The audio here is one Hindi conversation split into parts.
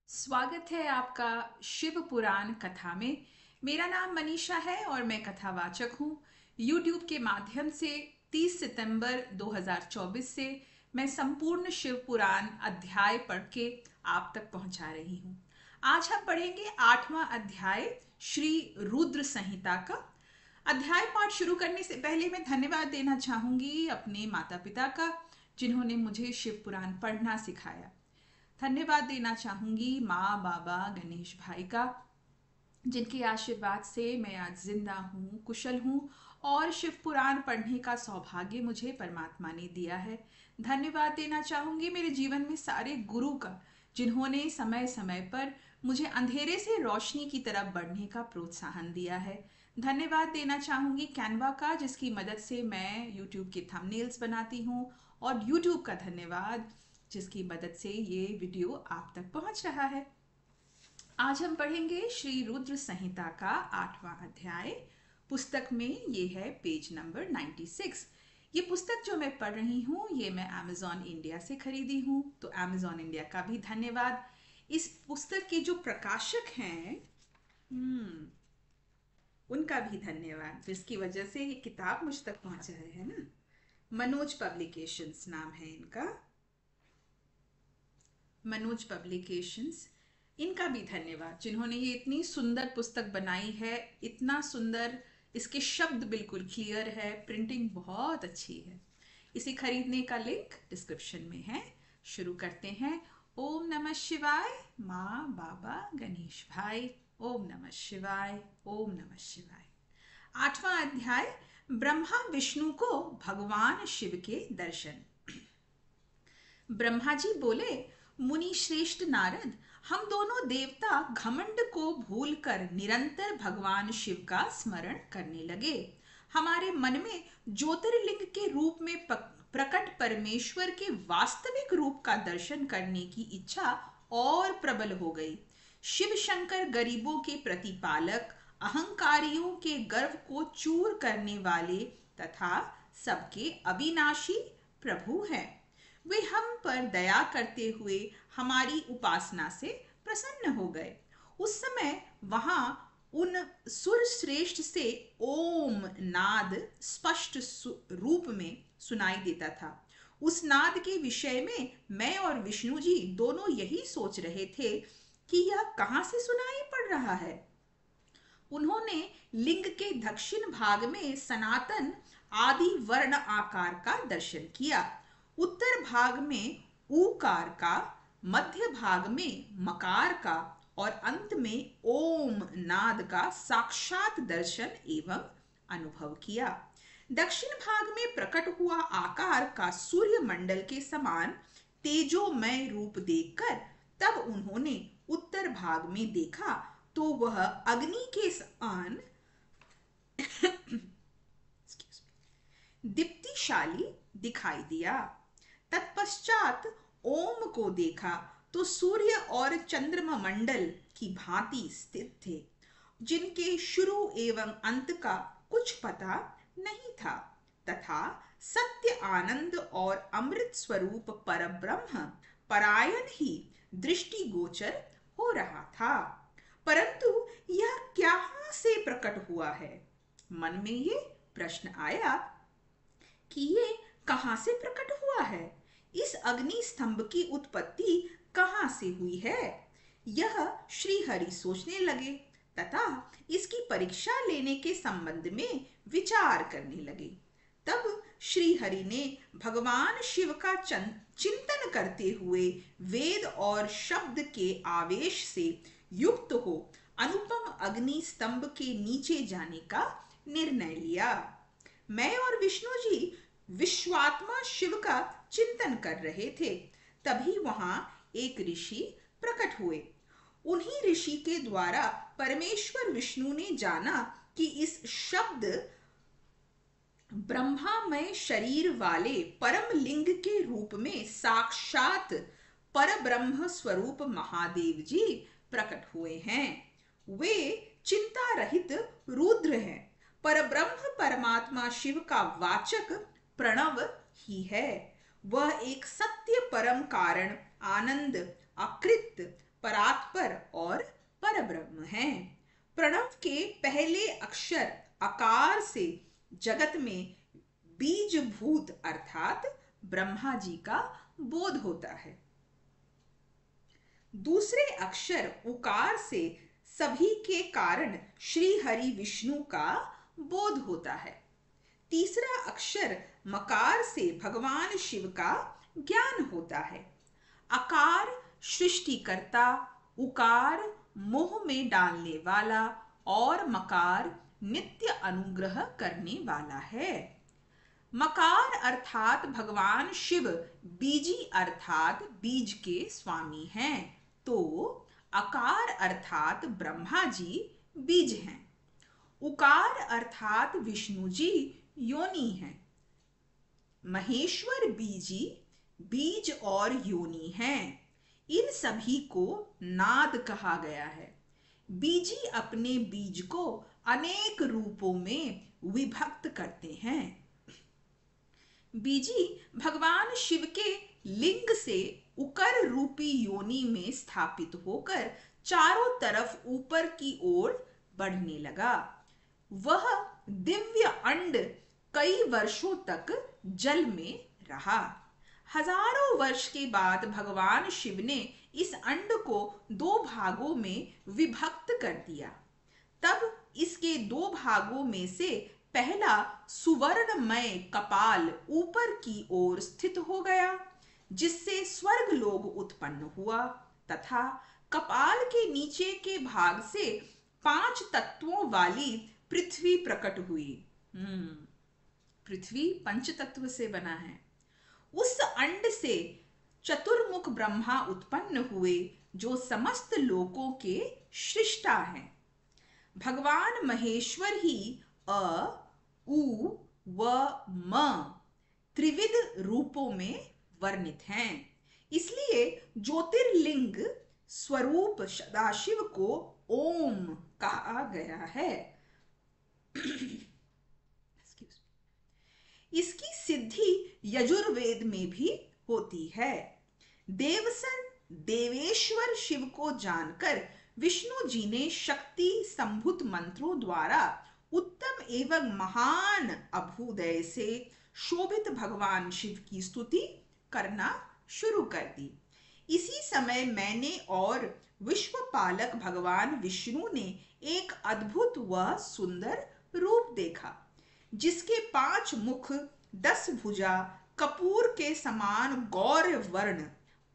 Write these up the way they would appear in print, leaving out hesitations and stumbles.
स्वागत है आपका शिव पुराण कथा में। मेरा नाम मनीषा है और मैं कथावाचक हूँ। YouTube के माध्यम से 30 सितंबर 2024 से मैं संपूर्ण शिव पुराण अध्याय पढ़ के आप तक पहुँचा रही हूँ। आज हम पढ़ेंगे 8वां अध्याय श्री रुद्र संहिता का। अध्याय पाठ शुरू करने से पहले मैं धन्यवाद देना चाहूँगी अपने माता पिता का, जिन्होंने मुझे शिव पुराण पढ़ना सिखाया। धन्यवाद देना चाहूँगी माँ बाबा गणेश भाई का, जिनके आशीर्वाद से मैं आज जिंदा हूँ, कुशल हूँ और शिव पुराण पढ़ने का सौभाग्य मुझे परमात्मा ने दिया है। धन्यवाद देना चाहूँगी मेरे जीवन में सारे गुरु का, जिन्होंने समय समय पर मुझे अंधेरे से रोशनी की तरफ बढ़ने का प्रोत्साहन दिया है। धन्यवाद देना चाहूँगी कैनवा का, जिसकी मदद से मैं YouTube के थंबनेल्स बनाती हूँ, और YouTube का धन्यवाद, जिसकी मदद से ये वीडियो आप तक पहुंच रहा है। आज हम पढ़ेंगे श्री रुद्र संहिता का 8वां अध्याय। पुस्तक में ये है पेज नंबर 96। ये पुस्तक जो मैं पढ़ रही हूँ ये मैं Amazon इंडिया से खरीदी हूँ, तो Amazon इंडिया का भी धन्यवाद। इस पुस्तक के जो प्रकाशक हैं उनका भी धन्यवाद, जिसकी वजह से ये किताब मुझ तक पहुंचा है ना। मनोज पब्लिकेशंस नाम है इनका, मनोज पब्लिकेशंस। इनका भी धन्यवाद, जिन्होंने ये इतनी सुंदर पुस्तक बनाई है। इतना सुंदर, इसके शब्द बिल्कुल क्लियर है, प्रिंटिंग बहुत अच्छी है। इसे खरीदने का लिंक डिस्क्रिप्शन में है। शुरू करते हैं। ओम नमः शिवाय। माँ बाबा गणेश भाई, ओम नमः शिवाय, ओम नमः शिवाय। 8वां अध्याय, ब्रह्मा विष्णु को भगवान शिव के दर्शन। ब्रह्मा जी बोले, मुनि श्रेष्ठ नारद, हम दोनों देवता घमंड को भूलकर निरंतर भगवान शिव का स्मरण करने लगे। हमारे मन में ज्योतिर्लिंग के रूप में प्रकट परमेश्वर के वास्तविक रूप का दर्शन करने की इच्छा और प्रबल हो गई। शिव शंकर गरीबों के प्रतिपालक, अहंकारियों के गर्व को चूर करने वाले तथा सबके अविनाशी प्रभु हैं। वे हम पर दया करते हुए हमारी उपासना से प्रसन्न हो गए। उस समय वहां उन सुर श्रेष्ठ से ओम नाद स्पष्ट रूप में सुनाई देता था। उस नाद के विषय में मैं और विष्णु जी दोनों यही सोच रहे थे कि यह कहां से सुनाई पड़ रहा है। उन्होंने लिंग के दक्षिण भाग में सनातन आदि वर्ण आकार का दर्शन किया। उत्तर भाग में ऊकार का, मध्य भाग में मकार का और अंत में ओम नाद का साक्षात दर्शन एवं अनुभव किया। दक्षिण भाग में प्रकट हुआ आकार का सूर्य मंडल के समान तेजोमय रूप देखकर तब उन्होंने उत्तर भाग में देखा तो वह अग्नि के समान दीप्तिशाली दिखाई दिया। तत्पश्चात ओम को देखा तो सूर्य और चंद्रमा मंडल की भांति स्थित थे, जिनके शुरू एवं अंत का कुछ पता नहीं था, तथा सत्य आनंद और अमृत स्वरूप परब्रह्म परायण ही दृष्टिगोचर हो रहा था। परंतु यह कहाँ से प्रकट हुआ है? मन में ये प्रश्न आया कि ये कहाँ से प्रकट हुआ है? इस अग्नि स्तंभ की उत्पत्ति कहाँ से हुई है? यह श्री हरि सोचने लगे तथा इसकी परीक्षा लेने के संबंध में विचार करने लगे। तब श्री हरि ने भगवान शिव का चिंतन करते हुए वेद और शब्द के आवेश से युक्त हो अनुपम अग्नि स्तंभ के नीचे जाने का निर्णय लिया। मैं और विष्णु जी विश्वात्मा शिव का चिंतन कर रहे थे। तभी वहां एक ऋषि प्रकट हुए। उन्हीं ऋषि के द्वारा परमेश्वर विष्णु ने जाना कि इस शब्द ब्रह्मामय शरीर वाले परम लिंग के रूप में साक्षात परब्रह्म स्वरूप महादेव जी प्रकट हुए हैं। वे चिंता रहित रुद्र हैं। परब्रह्म परमात्मा शिव का वाचक प्रणव ही है। वह एक सत्य परम कारण, आनंद, अकृत, परात्पर और परब्रह्म हैं। प्रणव के पहले अक्षर अकार से जगत में बीजभूत अर्थात ब्रह्मा जी का बोध होता है। दूसरे अक्षर उकार से सभी के कारण श्री हरि विष्णु का बोध होता है। तीसरा अक्षर मकार से भगवान शिव का ज्ञान होता है। अकार सृष्टिकर्ता, उकार मोह में डालने वाला और मकार नित्य अनुग्रह करने वाला है। मकार अर्थात भगवान शिव बीजी अर्थात बीज के स्वामी हैं, तो अकार अर्थात ब्रह्मा जी बीज हैं। उकार अर्थात विष्णु जी योनि हैं। महेश्वर बीजी बीज और योनि हैं। इन सभी को नाद कहा गया है। बीजी अपने बीज को अनेक रूपों में विभक्त करते हैं। बीजी भगवान शिव के लिंग से उकर रूपी योनि में स्थापित होकर चारों तरफ ऊपर की ओर बढ़ने लगा। वह दिव्य अंड कई वर्षों तक जल में रहा। हजारों वर्ष के बाद भगवान शिव ने इस अंड को दो भागों में विभक्त कर दिया। तब इसके दो भागों में से पहला सुवर्णमय कपाल ऊपर की ओर स्थित हो गया, जिससे स्वर्ग लोग उत्पन्न हुआ, तथा कपाल के नीचे के भाग से 5 तत्वों वाली पृथ्वी प्रकट हुई। पृथ्वी पंच तत्व से बना है। उस अंड से चतुर्मुख ब्रह्मा उत्पन्न हुए, जो समस्त लोकों के सृष्टा हैं। भगवान महेश्वर ही अ, उ व म त्रिविध रूपों में वर्णित हैं। इसलिए ज्योतिर्लिंग स्वरूप सदाशिव को ओम कहा गया है। इसकी सिद्धि यजुर्वेद में भी होती है। देवसन देवेश्वर शिव को जानकर विष्णु जी ने शक्ति संभूत मंत्रों द्वारा उत्तम एवं महान अभ्युदय से शोभित भगवान शिव की स्तुति करना शुरू कर दी। इसी समय मैंने और विश्वपालक भगवान विष्णु ने एक अद्भुत व सुंदर रूप देखा, जिसके 5 मुख, 10 भुजा, कपूर के समान गौर वर्ण,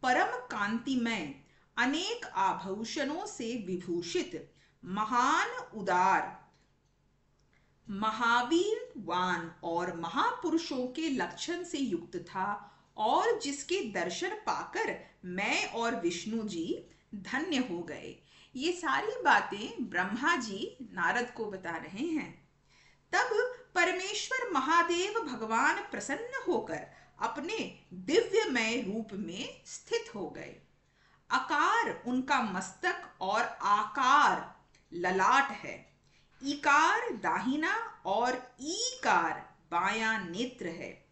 परम कांतिमय, अनेक आभूषणों से विभूषित, महान उदार, महावीरवान और महापुरुषों के लक्षण से युक्त था, और जिसके दर्शन पाकर मैं और विष्णु जी धन्य हो गए। ये सारी बातें ब्रह्मा जी नारद को बता रहे हैं। तब परमेश्वर महादेव भगवान प्रसन्न होकर अपने दिव्यमय रूप में स्थित हो गए। अकार उनका मस्तक और आकार ललाट है। इकार दाहिना और ईकार बायां नेत्र है।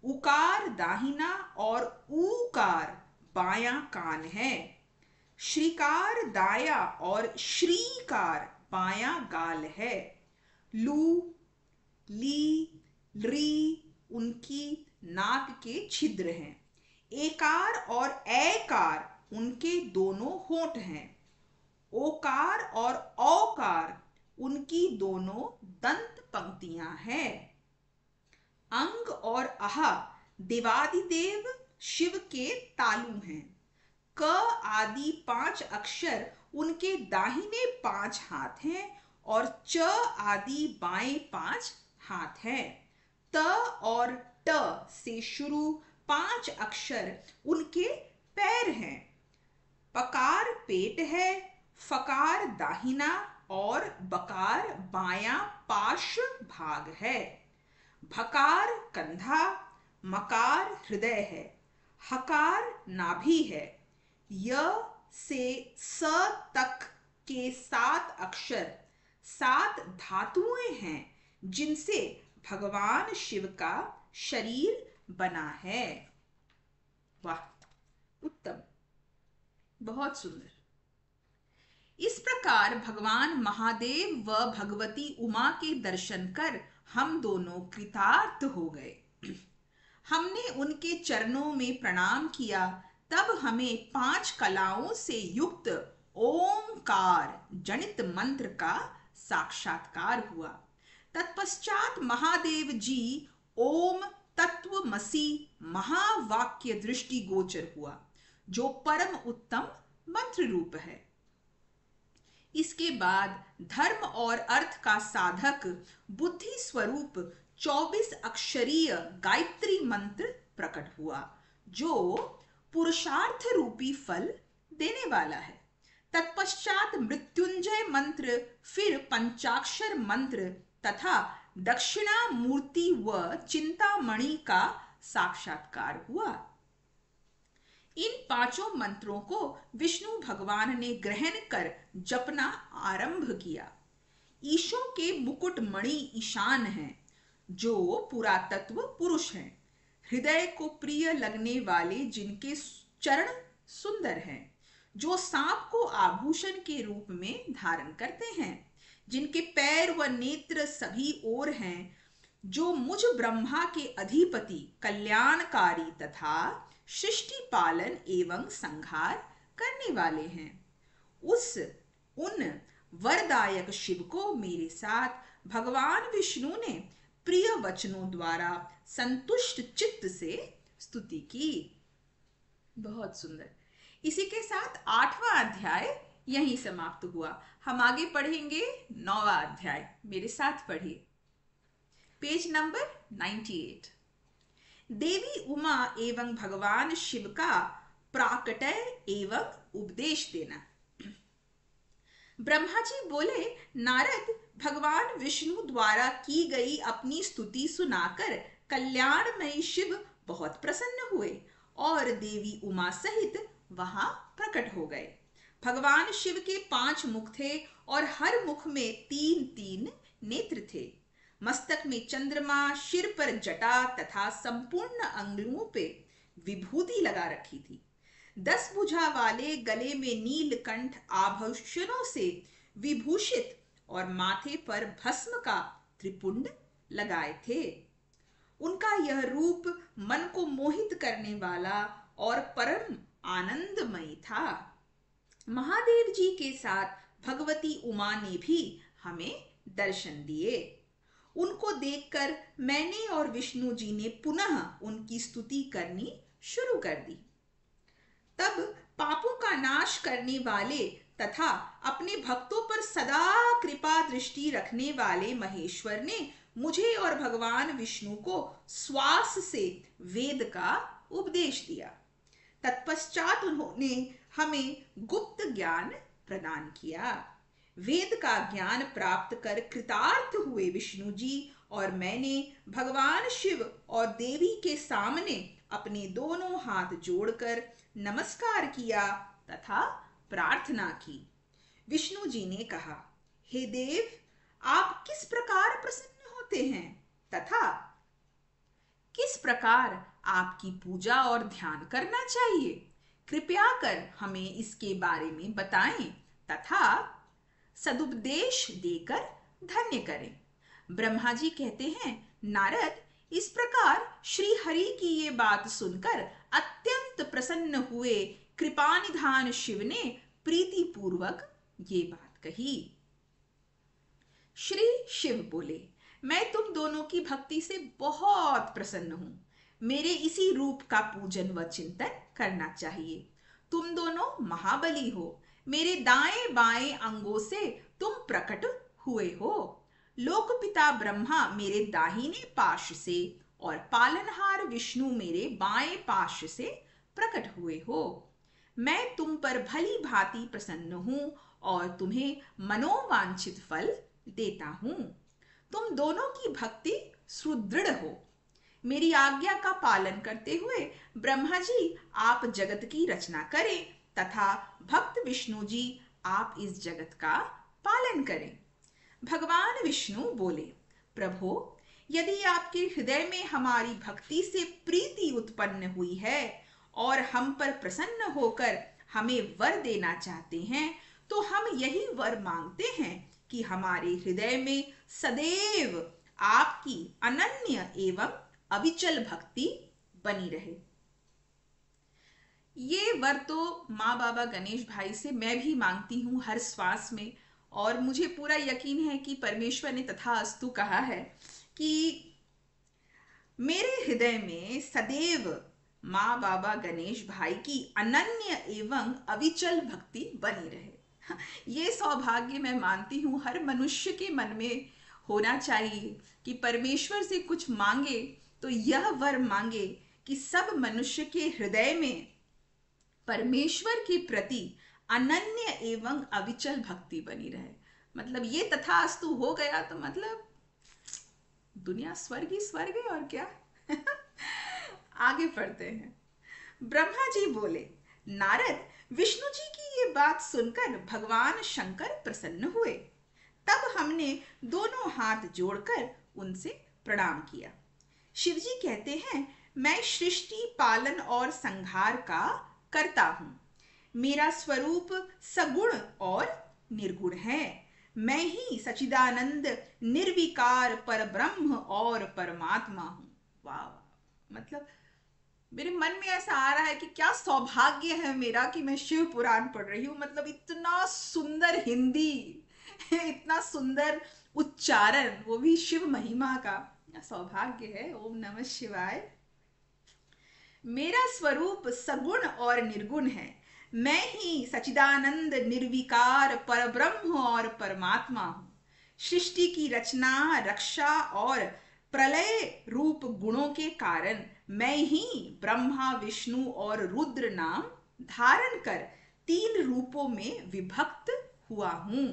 उकार दाहिना और ऊकार बायां कान है। श्रीकार दाया और श्रीकार बायां गाल है। लू, ली, री उनकी नाक के छिद्र हैं। एकार और ऐकार उनके दोनों होंठ हैं। ओकार और औकार उनकी दोनों दंत पंक्तियां हैं। अंग और अह देवादिदेव शिव के तालु हैं। क आदि 5 अक्षर उनके दाहिने 5 हाथ हैं और च आदि बाएं 5 हाथ हैं। त और ट से शुरू 5 अक्षर उनके पैर हैं। पकार पेट है। फकार दाहिना और बकार बायां पार्श्व भाग है। भकार कंधा, मकार हृदय है। हकार नाभि है। य से स तक के 7 अक्षर 7 धातुएं हैं, जिनसे भगवान शिव का शरीर बना है। वाह, उत्तम, बहुत सुंदर। इस प्रकार भगवान महादेव व भगवती उमा के दर्शन कर हम दोनों कृतार्थ हो गए। हमने उनके चरणों में प्रणाम किया। तब हमें 5 कलाओं से युक्त ओंकार जनित मंत्र का साक्षात्कार हुआ। तत्पश्चात महादेव जी ओम तत्वमसि महावाक्य दृष्टि गोचर हुआ, जो परम उत्तम मंत्र रूप है। इसके बाद धर्म और अर्थ का साधक बुद्धि स्वरूप 24 अक्षरीय गायत्री मंत्र प्रकट हुआ, जो पुरुषार्थ रूपी फल देने वाला है। तत्पश्चात मृत्युंजय मंत्र, फिर पंचाक्षर मंत्र तथा दक्षिणा मूर्ति व चिंतामणि का साक्षात्कार हुआ। इन 5 मंत्रों को विष्णु भगवान ने ग्रहण कर जपना आरंभ किया। ईशों के मुकुट मणि ईशान हैं, जो पुरातत्व पुरुष हैं, हृदय को प्रिय लगने वाले, जिनके चरण सुंदर हैं, जो सांप को आभूषण के रूप में धारण करते हैं, जिनके पैर व नेत्र सभी ओर हैं, जो मुझ ब्रह्मा के अधिपति, कल्याणकारी तथा सृष्टि पालन एवं संहार करने वाले हैं। उन वरदायक शिव को मेरे साथ भगवान विष्णु ने प्रिय वचनों द्वारा संतुष्ट चित्त से स्तुति की। बहुत सुंदर। इसी के साथ 8वां अध्याय यहीं समाप्त हुआ। हम आगे पढ़ेंगे 9वां अध्याय। मेरे साथ पढ़िए। Page number 98। देवी उमा एवं भगवान शिव का प्राकट्य एवं उपदेश देना। ब्रह्मा जी बोले, नारद, भगवान विष्णु द्वारा की गई अपनी स्तुति सुनाकर कल्याणमयी शिव बहुत प्रसन्न हुए और देवी उमा सहित वहां प्रकट हो गए। भगवान शिव के 5 मुख थे और हर मुख में 3-3 नेत्र थे। मस्तक में चंद्रमा, सिर पर जटा तथा संपूर्ण अंगुलों पे विभूति लगा रखी थी। 10 भुजा वाले गले में नीलकंठ आभूषणों से विभूषित और माथे पर भस्म का त्रिपुंड लगाए थे। उनका यह रूप मन को मोहित करने वाला और परम आनंदमयी था। महादेव जी के साथ भगवती उमा ने भी हमें दर्शन दिए। उनको देखकर मैंने और विष्णु जी ने पुनः उनकी स्तुति करनी शुरू कर दी। तब पापों का नाश करने वाले तथा अपने भक्तों पर सदा कृपा दृष्टि रखने वाले महेश्वर ने मुझे और भगवान विष्णु को श्वास से वेद का उपदेश दिया। तत्पश्चात उन्होंने हमें गुप्त ज्ञान प्रदान किया। वेद का ज्ञान प्राप्त कर कृतार्थ हुए विष्णु जी और मैंने भगवान शिव और देवी के सामने अपने दोनों हाथ जोड़कर नमस्कार किया तथा प्रार्थना की। विष्णु जी ने कहा, हे देव, आप किस प्रकार प्रसन्न होते हैं तथा किस प्रकार आपकी पूजा और ध्यान करना चाहिए? कृपया कर हमें इसके बारे में बताएं तथा सदुपदेश देकर धन्य करें। ब्रह्मा जी कहते हैं, नारद, इस प्रकार श्री हरि की ये बात सुनकर अत्यंत प्रसन्न हुए कृपानिधान शिव ने प्रीति पूर्वक ये बात कही। श्री शिव बोले, मैं तुम दोनों की भक्ति से बहुत प्रसन्न हूं। मेरे इसी रूप का पूजन व चिंतन करना चाहिए। तुम दोनों महाबली हो। मेरे दाएं बाएं अंगों से तुम प्रकट हुए हो। लोकपिता ब्रह्मा मेरे दाहिने पाश से और पालनहार विष्णु मेरे बाएं पाश से प्रकट हुए हो। मैं तुम पर भली भांति प्रसन्न हूं और तुम्हें मनोवांछित फल देता हूं। तुम दोनों की भक्ति सुदृढ़ हो। मेरी आज्ञा का पालन करते हुए ब्रह्मा जी आप जगत की रचना करें तथा भक्त विष्णु जी आप इस जगत का पालन करें। भगवान विष्णु बोले, प्रभो, यदि आपके हृदय में हमारी भक्ति से प्रीति उत्पन्न हुई है और हम पर प्रसन्न होकर हमें वर देना चाहते हैं, तो हम यही वर मांगते हैं कि हमारे हृदय में सदैव आपकी अनन्य एवं अविचल भक्ति बनी रहे। ये वर तो माँ बाबा गणेश भाई से मैं भी मांगती हूँ हर श्वास में, और मुझे पूरा यकीन है कि परमेश्वर ने तथास्तु कहा है कि मेरे हृदय में सदैव माँ बाबा गणेश भाई की अनन्य एवं अविचल भक्ति बनी रहे। ये सौभाग्य मैं मानती हूँ हर मनुष्य के मन में होना चाहिए कि परमेश्वर से कुछ मांगे तो यह वर मांगे कि सब मनुष्य के हृदय में परमेश्वर के प्रति अनन्य एवं अविचल भक्ति बनी रहे। मतलब ये तथास्तु हो गया तो मतलब दुनिया स्वर्ग ही स्वर्ग है, और क्या। आगे पढ़ते हैं। ब्रह्मा जी बोले, नारद, विष्णु जी की ये बात सुनकर भगवान शंकर प्रसन्न हुए। तब हमने दोनों हाथ जोड़कर उनसे प्रणाम किया। शिव जी कहते हैं, मैं सृष्टि पालन और संहार का करता हूं। मेरा स्वरूप सगुण और निर्गुण है। मैं ही सच्चिदानंद निर्विकार पर ब्रह्म और परमात्मा हूं। वाह, मतलब मेरे मन में ऐसा आ रहा है कि क्या सौभाग्य है मेरा कि मैं शिव पुराण पढ़ रही हूँ। मतलब इतना सुंदर हिंदी, इतना सुंदर उच्चारण, वो भी शिव महिमा का, सौभाग्य है। ओम नमः शिवाय। मेरा स्वरूप सगुण और निर्गुण है। मैं ही सच्चिदानंद निर्विकार परब्रह्म और परमात्मा हूँ। सृष्टि की रचना, रक्षा और प्रलय रूप गुणों के कारण मैं ही ब्रह्मा, विष्णु और रुद्र नाम धारण कर 3 रूपों में विभक्त हुआ हूँ।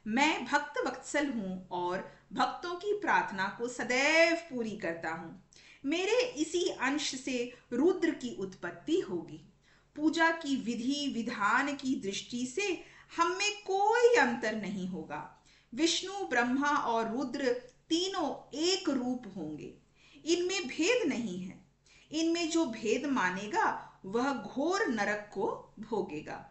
मैं भक्त वत्सल हूँ और भक्तों की प्रार्थना को सदैव पूरी करता हूँ। मेरे इसी अंश से रुद्र की उत्पत्ति होगी। पूजा की विधि विधान की दृष्टि से हम में कोई अंतर नहीं होगा। विष्णु, ब्रह्मा और रुद्र तीनों एक रूप होंगे। इनमें भेद नहीं है। इनमें जो भेद मानेगा वह घोर नरक को भोगेगा।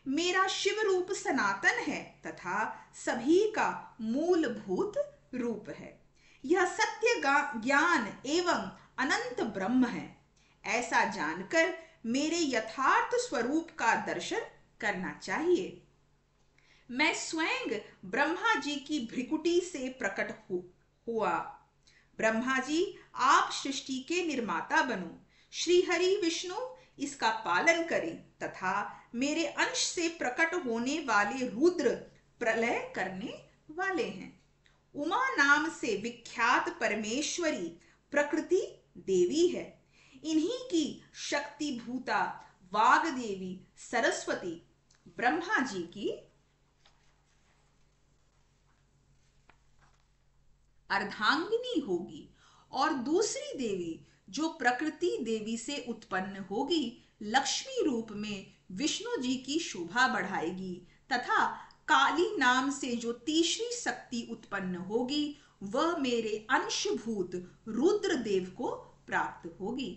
मेरा शिव रूप सनातन है तथा सभी का मूलभूत रूप है। यह सत्य ज्ञान एवं अनंत ब्रह्म है। ऐसा जानकर मेरे यथार्थ स्वरूप का दर्शन करना चाहिए। मैं स्वयं ब्रह्मा जी की भ्रिकुटी से प्रकट हुआ। ब्रह्मा जी, आप सृष्टि के निर्माता बनो। श्री हरि विष्णु इसका पालन करें तथा मेरे अंश से प्रकट होने वाले रुद्र प्रलय करने वाले हैं। उमा नाम से विख्यात परमेश्वरी प्रकृति देवी है। इन्हीं की शक्ति भूता वाग देवी सरस्वती ब्रह्मा जी की अर्धांगिनी होगी, और दूसरी देवी जो प्रकृति देवी से उत्पन्न होगी लक्ष्मी रूप में विष्णु जी की शोभा बढ़ाएगी, तथा काली नाम से जो तीसरी शक्ति उत्पन्न होगी वह मेरे अंशभूत रुद्र देव को प्राप्त होगी।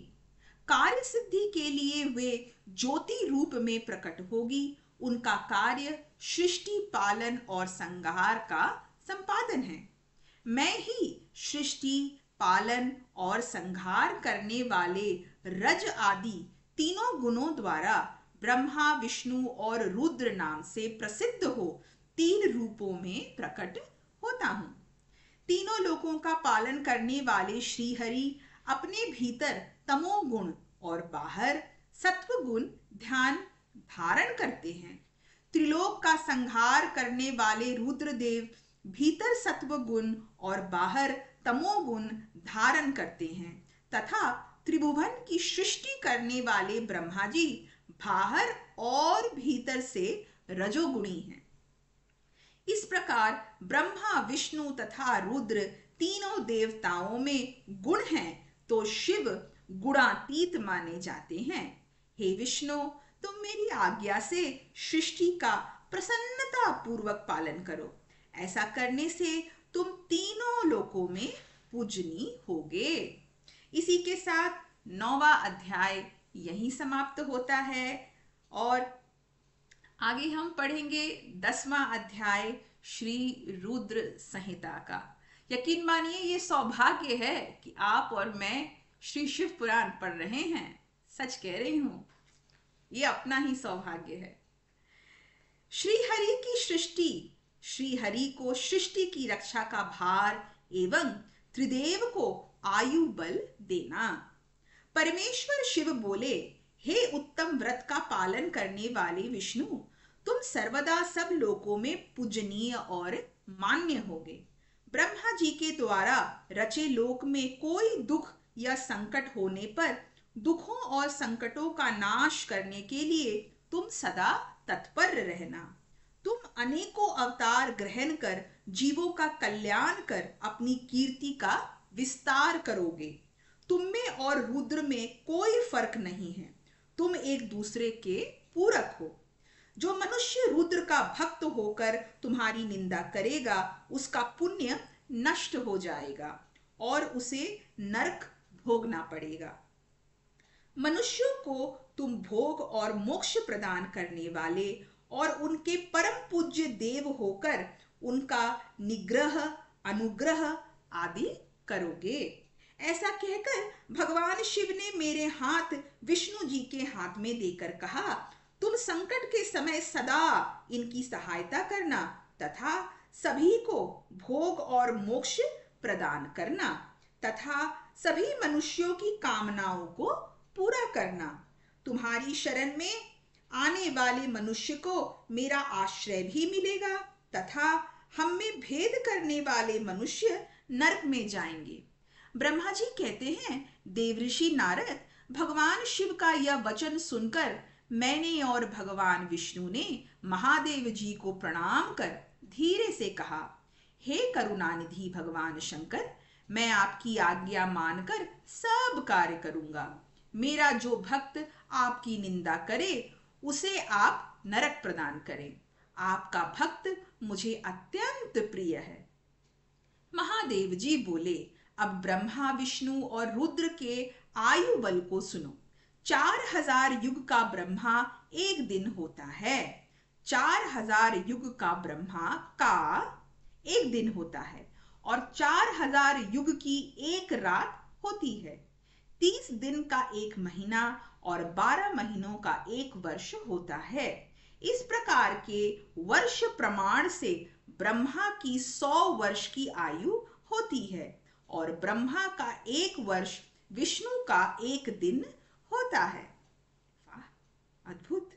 कार्य सिद्धि के लिए वे ज्योति रूप में प्रकट होगी। उनका कार्य सृष्टि पालन और संहार का संपादन है। मैं ही सृष्टि पालन और संहार करने वाले रज आदि तीनों गुणों द्वारा ब्रह्मा, विष्णु और रुद्र नाम से प्रसिद्ध हो 3 रूपों में प्रकट होता हूं। तीनों लोकों का पालन करने वाले श्री हरि अपने भीतर तमोगुण और बाहर सत्व गुण ध्यान धारण करते हैं। त्रिलोक का संहार करने वाले रुद्रदेव भीतर सत्व गुण और बाहर तमोगुण धारण करते हैं, तथा त्रिभुवन की सृष्टि करने वाले ब्रह्मा जी बाहर और भीतर से रजोगुणी हैं। इस प्रकार ब्रह्मा, विष्णु तथा रुद्र तीनों देवताओं में गुण हैं तो शिव गुणातीत माने जाते हैं। हे विष्णु, तुम मेरी आज्ञा से सृष्टि का प्रसन्नता पूर्वक पालन करो। ऐसा करने से तुम तीनों लोकों में पूजनी होगे। इसी के साथ 9वां अध्याय यहीं समाप्त होता है, और आगे हम पढ़ेंगे 10वां अध्याय श्री रुद्र संहिता का। यकीन मानिए ये सौभाग्य है कि आप और मैं श्री शिव पुराण पढ़ रहे हैं। सच कह रही हूं, ये अपना ही सौभाग्य है। श्री हरि की सृष्टि, श्री हरि को सृष्टि की रक्षा का भार एवं त्रिदेव को आयु बल देना। परमेश्वर शिव बोले, हे उत्तम व्रत का पालन करने वाले विष्णु, तुम सर्वदा सब लोकों में पूजनीय और मान्य होगे। ब्रह्मा जी के द्वारा रचे लोक में कोई दुख या संकट होने पर दुखों और संकटों का नाश करने के लिए तुम सदा तत्पर रहना। तुम अनेकों अवतार ग्रहण कर जीवों का कल्याण कर अपनी कीर्ति का विस्तार करोगे। तुम में और रुद्र में कोई फर्क नहीं है, तुम एक दूसरे के पूरक हो। जो मनुष्य रुद्र का भक्त होकर तुम्हारी निंदा करेगा, उसका पुण्य नष्ट हो जाएगा और उसे नरक भोगना पड़ेगा। मनुष्यों को तुम भोग और मोक्ष प्रदान करने वाले और उनके परम पूज्य देव होकर उनका निग्रह, अनुग्रह आदि करोगे। ऐसा कहकर भगवान शिव ने मेरे हाथ विष्णु जी के हाथ में देकर कहा, तुम संकट के समय सदा इनकी सहायता करना तथा सभी को भोग और मोक्ष प्रदान करना तथा सभी मनुष्यों की कामनाओं को पूरा करना। तुम्हारी शरण में आने वाले मनुष्य को मेरा आश्रय भी मिलेगा तथा हम में भेद करने वाले मनुष्य नरक में जाएंगे। ब्रह्मा जी कहते हैं, देवऋषि नारद, भगवान शिव का यह वचन सुनकर मैंने और भगवान विष्णु ने महादेव जी को प्रणाम कर धीरे से कहा, हे करुणानिधि भगवान शंकर, मैं आपकी आज्ञा मानकर सब कार्य करूंगा। मेरा जो भक्त आपकी निंदा करे उसे आप नरक प्रदान करें। आपका भक्त मुझे अत्यंत प्रिय है। महादेव जी बोले, अब ब्रह्मा विष्णु और रुद्र के आयु बल को सुनो। 4000 युग का ब्रह्मा एक दिन होता है। 4000 युग का ब्रह्मा का एक दिन होता है और 4000 युग की एक रात होती है। 30 दिन का एक महीना और 12 महीनों का एक वर्ष होता है। इस प्रकार के वर्ष प्रमाण से ब्रह्मा की 100 वर्ष की आयु होती है और ब्रह्मा का एक वर्ष विष्णु का एक दिन होता है। वाह, अद्भुत।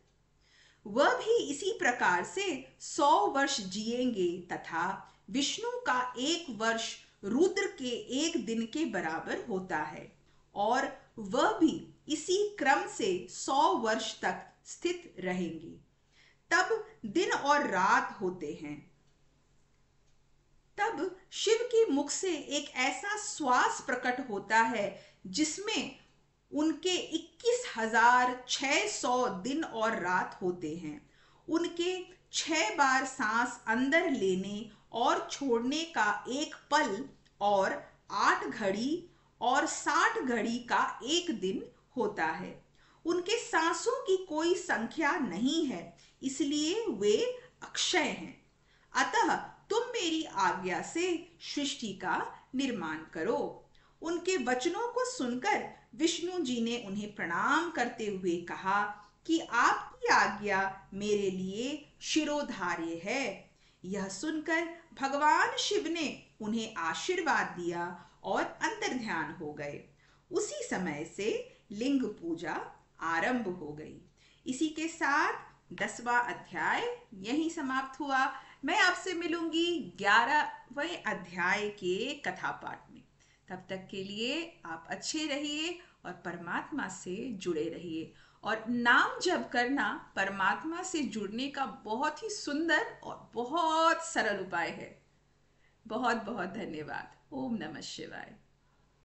वह भी इसी प्रकार से 100 वर्ष जिएंगे तथा विष्णु का एक वर्ष रुद्र के एक दिन के बराबर होता है और वह भी इसी क्रम से 100 वर्ष तक स्थित रहेंगे। तब दिन और रात होते हैं। तब शिव के मुख से एक ऐसा श्वास प्रकट होता है जिसमें उनके 21,600 दिन और रात होते हैं। उनके 6 बार सांस अंदर लेने और छोड़ने का एक पल और 8 घड़ी और 60 घड़ी का एक दिन होता है। उनके सांसों की कोई संख्या नहीं है, इसलिए वे अक्षय हैं। अतः तुम मेरी आज्ञा से सृष्टि का निर्माण करो। उनके वचनों को सुनकर विष्णु जी ने उन्हें प्रणाम करते हुए कहा कि आपकी आज्ञा मेरे लिए शिरोधार्य है। यह सुनकर भगवान शिव ने उन्हें आशीर्वाद दिया और अंतर्ध्यान हो गए। उसी समय से लिंग पूजा आरंभ हो गई। इसी के साथ 10वां अध्याय यहीं समाप्त हुआ। मैं आपसे मिलूंगी 11वें अध्याय के कथा पाठ में। तब तक के लिए आप अच्छे रहिए और परमात्मा से जुड़े रहिए। और नाम जप करना परमात्मा से जुड़ने का बहुत ही सुंदर और बहुत सरल उपाय है। बहुत बहुत धन्यवाद। ओम नमः शिवाय।